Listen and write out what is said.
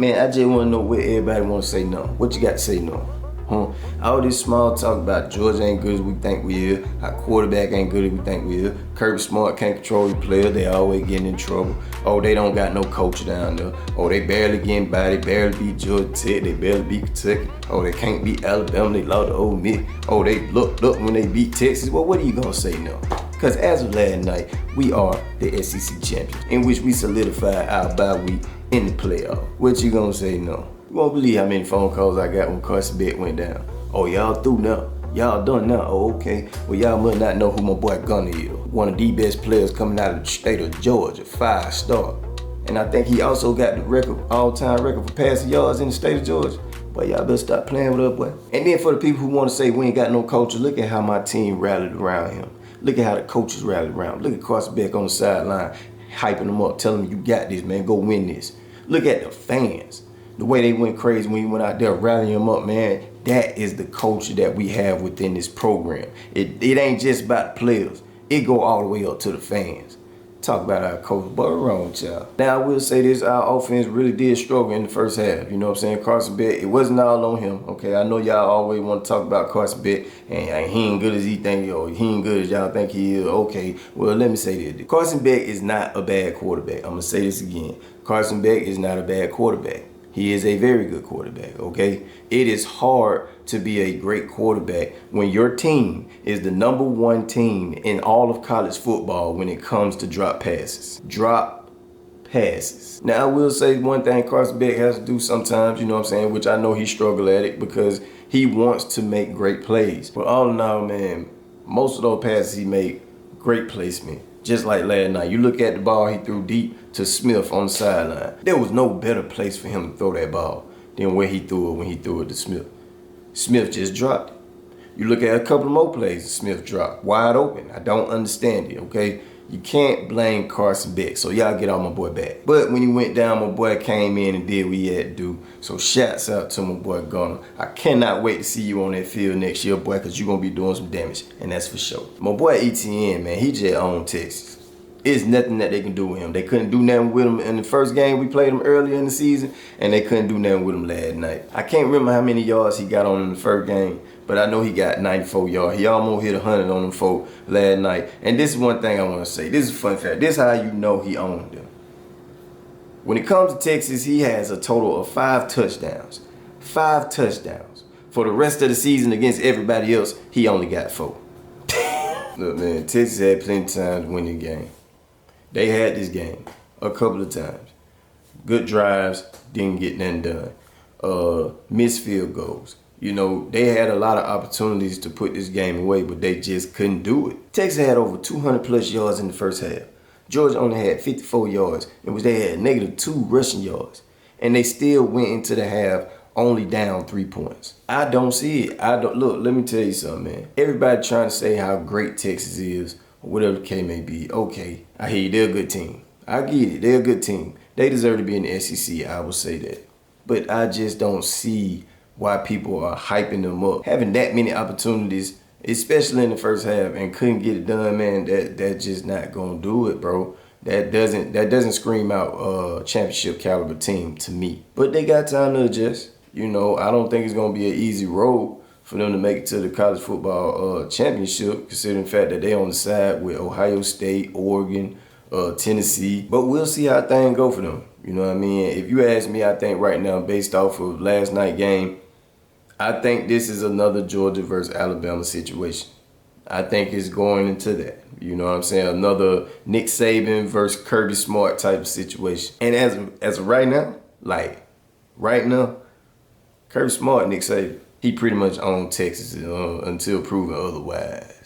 Man, I just want to know what everybody want to say no. What you got to say no? Huh? All this small talk about Georgia ain't good as we think we is. Our quarterback ain't good as we think we is. Kirby Smart can't control the player. They always getting in trouble. Oh, they don't got no coach down there. Oh, they barely getting by. They barely beat Georgia Tech. They barely beat Kentucky. Oh, they can't beat Alabama. They lost to Ole Miss. Oh, they look when they beat Texas. Well, what are you gonna say no? Because as of last night, we are the SEC champions, in which we solidified our bye week in the playoff. What you gonna say no? You won't believe how many phone calls I got when Carson Bet went down. Oh, y'all through now. Y'all done now. Oh, okay. Well, y'all must not know who my boy Gunner is. One of the best players coming out of the state of Georgia, 5-star. And I think he also got the record, all-time record for passing yards in the state of Georgia. But y'all better stop playing with us, boy. And then for the people who want to say we ain't got no culture, look at how my team rallied around him. Look at how the coaches rallied around him. Look at Carson Beck on the sideline, hyping him up, telling him you got this, man, go win this. Look at the fans. The way they went crazy when he went out there rallying him up, man, that is the culture that we have within this program. It ain't just about the players. It go all the way up to the fans. Talk about our coach, but wrong, child. Now, I will say this, our offense really did struggle in the first half. You know what I'm saying? Carson Beck, it wasn't all on him, okay? I know y'all always want to talk about Carson Beck, and he ain't good as he think, he ain't good as y'all think he is. Okay, well, let me say this. Carson Beck is not a bad quarterback. I'm going to say this again. Carson Beck is not a bad quarterback. He is a very good quarterback, okay? It is hard to be a great quarterback when your team is the #1 team in all of college football when it comes to drop passes. Drop passes. Now, I will say one thing Carson Beck has to do sometimes, you know what I'm saying, which I know he struggled at it because he wants to make great plays. But all in all, man, most of those passes he made, great placement. Just like last night, you look at the ball he threw deep to Smith on the sideline. There was no better place for him to throw that ball than where he threw it when he threw it to Smith. Smith just dropped it. You look at a couple of more plays Smith dropped, wide open. I don't understand it, okay? You can't blame Carson Beck, so y'all get on my boy back. But when he went down, my boy came in and did what he had to do. So shouts out to my boy Gunner. I cannot wait to see you on that field next year, boy, because you're going to be doing some damage, and that's for sure. My boy ETN, man, he just owned Texas. It's nothing that they can do with him. They couldn't do nothing with him in the first game we played him earlier in the season, and they couldn't do nothing with him last night. I can't remember how many yards he got on in the first game, but I know he got 94 yards. He almost hit 100 on them folk last night. And this is one thing I want to say. This is a fun fact. This is how you know he owned them. When it comes to Texas, he has a total of 5 touchdowns. 5 touchdowns. For the rest of the season against everybody else, he only got 4. Look, man, Texas had plenty of times to win the game. They had this game a couple of times. Good drives, didn't get nothing done. Missed field goals. You know, they had a lot of opportunities to put this game away, but they just couldn't do it. Texas had over 200 plus yards in the first half. Georgia only had 54 yards, in which they had -2 rushing yards. And they still went into the half only down 3 points. I don't see it. Look, let me tell you something, man. Everybody trying to say how great Texas is, or whatever the case may be. Okay, I hear you, they're a good team. I get it, they're a good team. They deserve to be in the SEC, I will say that. But I just don't see why people are hyping them up. Having that many opportunities, especially in the first half, and couldn't get it done, man, that's just not gonna do it, bro. That doesn't scream out championship caliber team to me. But they got time to adjust. You know, I don't think it's gonna be an easy road for them to make it to the college football championship, considering the fact that they on the side with Ohio State, Oregon, Tennessee. But we'll see how things go for them. You know what I mean? If you ask me, I think right now, based off of last night's game, I think this is another Georgia versus Alabama situation. I think it's going into that. You know what I'm saying? Another Nick Saban versus Kirby Smart type of situation. And as of right now, Kirby Smart, Nick Saban, he pretty much owned Texas until proven otherwise.